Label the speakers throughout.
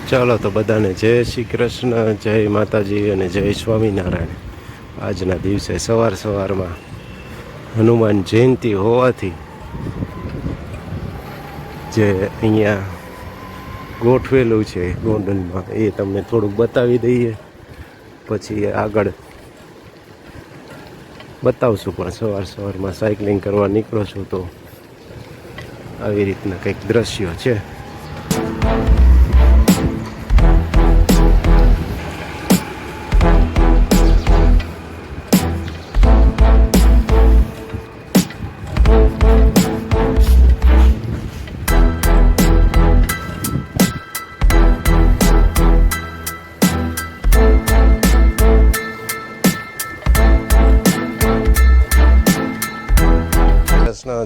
Speaker 1: ચાલો તો બધાને જય શ્રી કૃષ્ણ, જય માતાજી અને જય સ્વામિનારાયણ. આજના દિવસે સવારમાં હનુમાન જયંતિ હોવાથી જે અહીંયા ગોઠવેલું છે ગોંડલમાં એ તમને થોડુંક બતાવી દઈએ, પછી આગળ બતાવશું. પણ સવારમાં સાયકલિંગ કરવા નીકળો છો તો આવી રીતના કંઈક દ્રશ્યો છે.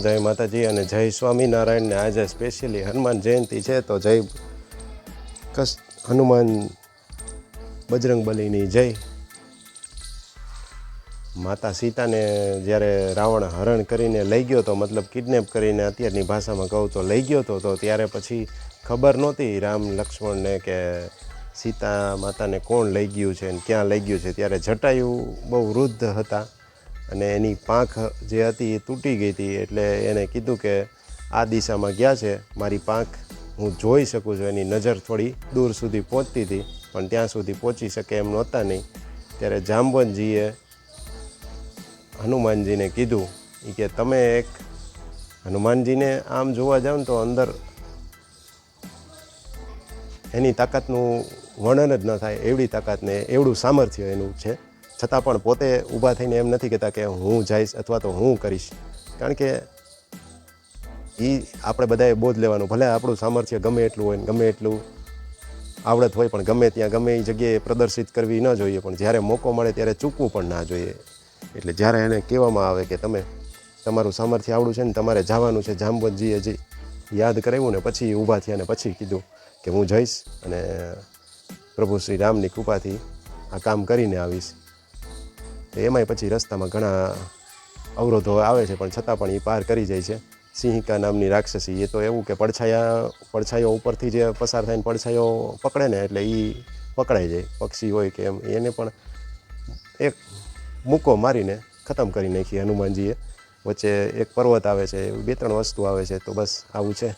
Speaker 1: જય માતાજી અને જય સ્વામિનારાયણને આજે સ્પેશિયલી હનુમાન જયંતિ છે તો જય હનુમાન બજરંગબલીની જય. માતા સીતાને જ્યારે રાવણ હરણ કરીને લઈ ગયો તો, મતલબ કિડનેપ કરીને અત્યારની ભાષામાં કહું તો લઈ ગયો તો ત્યારે પછી ખબર નહોતી રામ લક્ષ્મણને કે સીતા માતાને કોણ લઈ ગયું છે અને ક્યાં લઈ ગયું છે. ત્યારે જટાયુ બહુ વૃદ્ધ હતા અને એની પાંખ જે હતી એ તૂટી ગઈ હતી. એટલે એને કીધું કે આ દિશામાં ગયા છે, મારી પાંખ હું જોઈ શકું છું. એની નજર થોડી દૂર સુધી પહોંચતી હતી પણ ત્યાં સુધી પહોંચી શકે એમ નહોતા નહીં. ત્યારે જાંબવંતજીએ હનુમાનજીને કીધું કે તમે એક હનુમાનજીને આમ જોવા જાઓ ને તો અંદર એની તાકાતનું વર્ણન જ ન થાય એવડી તાકાતને એવડું સામર્થ્ય એનું છે. છતાં પણ પોતે ઊભા થઈને એમ નથી કહેતા કે હું જઈશ અથવા તો હું કરીશ. કારણ કે એ આપણે બધાએ બોધ લેવાનું. ભલે આપણું સામર્થ્ય ગમે એટલું હોય ને ગમે એટલું આવડત હોય પણ ગમે ત્યાં ગમે એ જગ્યાએ પ્રદર્શિત કરવી ન જોઈએ. પણ જ્યારે મોકો મળે ત્યારે ચૂકવું પણ ના જોઈએ. એટલે જ્યારે એને કહેવામાં આવે કે તમે તમારું સામર્થ્ય આવડું છે ને તમારે જવાનું છે, જાંબવંતજીએ જે યાદ કરાવ્યું ને પછી ઊભા થયા ને પછી કીધું કે હું જઈશ અને પ્રભુ શ્રી રામની કૃપાથી આ કામ કરીને આવીશ. એમાંય પછી રસ્તામાં ઘણા અવરોધો આવે છે પણ છતાં પણ એ પાર કરી જાય છે. સિંહિકા નામની રાક્ષસી, એ તો એવું કે પડછાયો ઉપરથી જે પસાર થાય ને પડછાયો પકડે ને એટલે એ પકડાઈ જાય. પક્ષી હોય કે એમ એને પણ એક મૂકો મારીને ખતમ કરી નાખી હનુમાનજીએ. વચ્ચે એક પર્વત આવે છે, 2-3 વસ્તુ આવે છે. તો બસ આવું છે.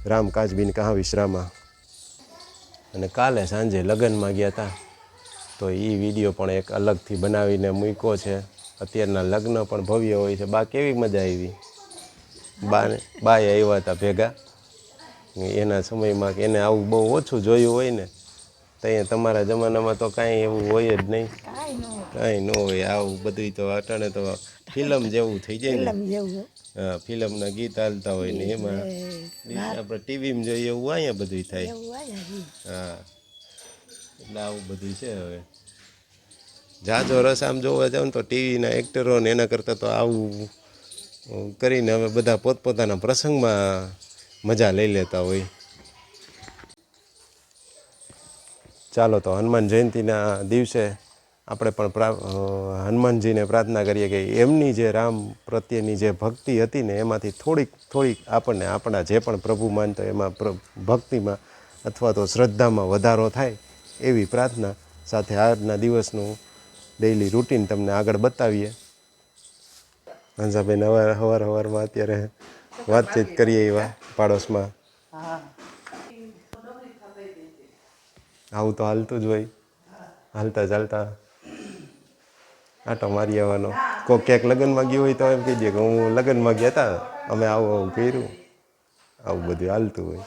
Speaker 1: રામ કાજ બિન કહા વિશ્રામા. અને કાલે સાંજે લગ્નમાં ગયા હતા તો એ વિડીયો પણ એક અલગથી બનાવીને મૂક્યો છે. અત્યારના લગ્ન પણ ભવ્ય હોય છે. બા કેવી મજા આવી. બાએ આવ્યા હતા ભેગા. એના સમયમાં એને આવું બહુ ઓછું જોયું હોય ને. ત્યાં તમારા જમાનામાં તો કાંઈ એવું હોય જ નહીં, કાંઈ ન હોય. આવું બધું તો અટાણે તો ફિલ્મ જેવું થઈ જાય ને. હા, ફિલ્મના ગીત હાલતા હોય ને એમાં આપણે ટીવીમાં જોઈએ એવું અહીંયા બધું થાય. હા, એટલે આવું બધું છે. હવે જાજો રસ આમ જોવા જાવ ને તો ટીવીના એક્ટરો ને એના કરતાં તો આવું કરીને હવે બધા પોતપોતાના પ્રસંગમાં મજા લઈ લેતા હોય. ચાલો તો હનુમાન જયંતિના દિવસે આપણે પણ હનુમાનજીને પ્રાર્થના કરીએ કે એમની જે રામ પ્રત્યેની જે ભક્તિ હતી ને એમાંથી થોડીક આપણને આપણા જે પણ પ્રભુ માનતા એમાં ભક્તિમાં અથવા તો શ્રદ્ધામાં વધારો થાય એવી પ્રાર્થના સાથે આજના દિવસનું ડેઈલી રૂટીન તમને આગળ બતાવીએ. હંસાબેન સવારમાં અત્યારે વાતચીત કરીએ એવા પાડોશમાં. આવું તો હાલતું જ હોય. હાલતા ચાલતા આટો મારી આવવાનો. કોઈ ક્યાંક લગ્નમાં ગયું હોય તો એમ કહી દે કે હું લગ્નમાં ગયા હતા, અમે આવું કર્યું. આવું બધું હાલતું હોય.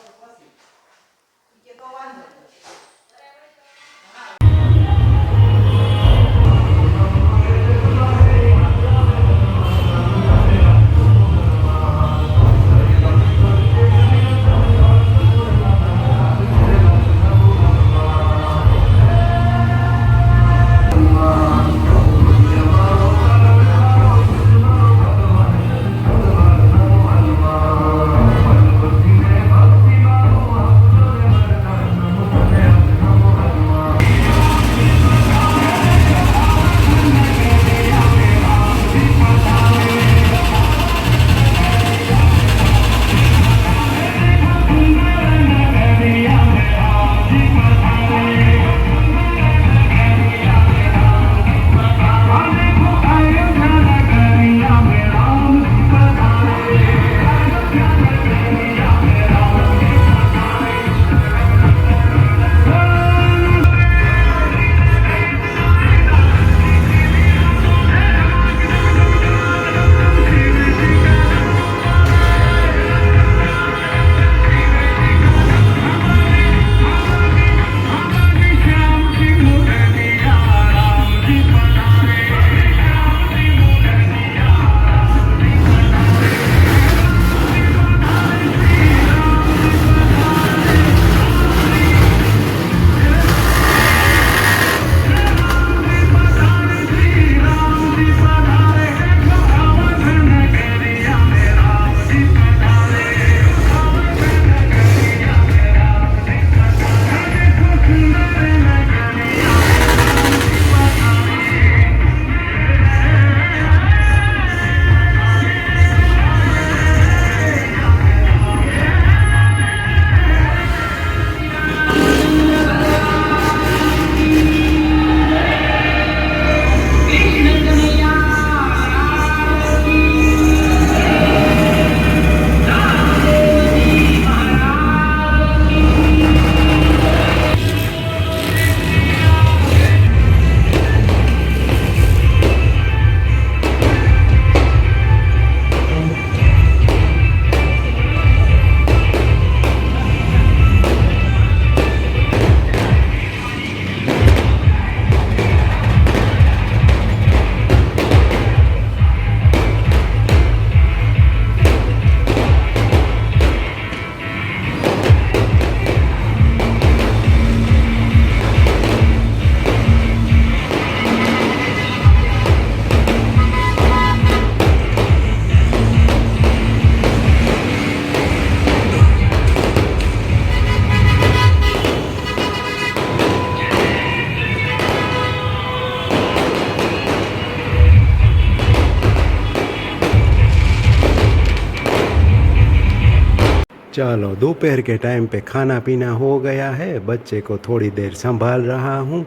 Speaker 2: चलो दोपहर के टाइम पे खाना पीना हो गया है, बच्चे को थोड़ी देर संभाल रहा हूँ।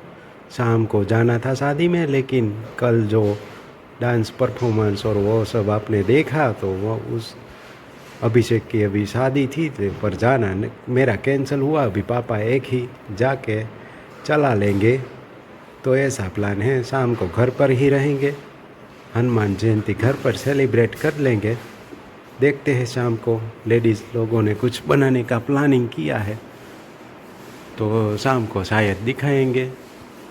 Speaker 2: शाम को जाना था शादी में, लेकिन कल जो डांस परफॉर्मेंस और वो सब आपने देखा, तो वो उस अभिषेक की अभी शादी थी पर जाना मेरा कैंसिल हुआ। अभी पापा एक ही जाके चला लेंगे, तो ऐसा प्लान है। शाम को घर पर ही रहेंगे, हनुमान जयंती घर पर सेलिब्रेट कर लेंगे। देखते हैं शाम को लेडीज़ लोगों ने कुछ बनाने का प्लानिंग किया है, तो शाम को शायद दिखाएंगे।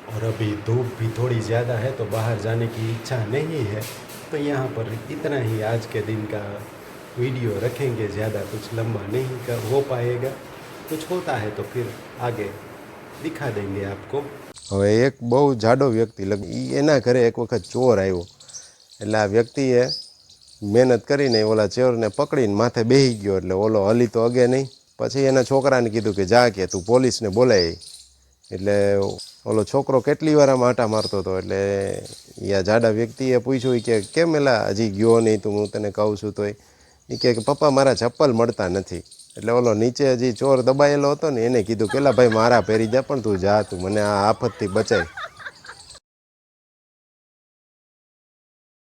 Speaker 2: और अभी धूप भी थोड़ी ज़्यादा है तो बाहर जाने की इच्छा नहीं है, तो यहाँ पर इतना ही आज के दिन का वीडियो रखेंगे। ज़्यादा कुछ लंबा नहीं कर हो पाएगा, कुछ होता है तो फिर आगे दिखा देंगे आपको।
Speaker 1: હવે એક બહુ જાડો વ્યક્તિ એના ઘરે એક વખત ચોર આવ્યો, એટલે આ વ્યક્તિએ મહેનત કરીને ઓલા ચોરને પકડીને માથે બેસી ગયો, એટલે ઓલો હલી તો અગે નહીં. પછી એના છોકરાને કીધું કે જા કે તું પોલીસને બોલાય. એટલે ઓલો છોકરો કેટલી વાર આમ આટા મારતો હતો, એટલે એ જાડા વ્યક્તિએ પૂછ્યું કે કેમ એલા હજી ગયો નહીં તું, હું તને કહું છું તોય. એ કે પપ્પા મારા ચપ્પલ મળતા નથી. એટલે ઓલો નીચે હજી ચોર દબાયેલો હતો ને એને કીધું કે લા ભાઈ મારા પહેરી જા, પણ તું જા, તું મને આ આફતથી બચાય.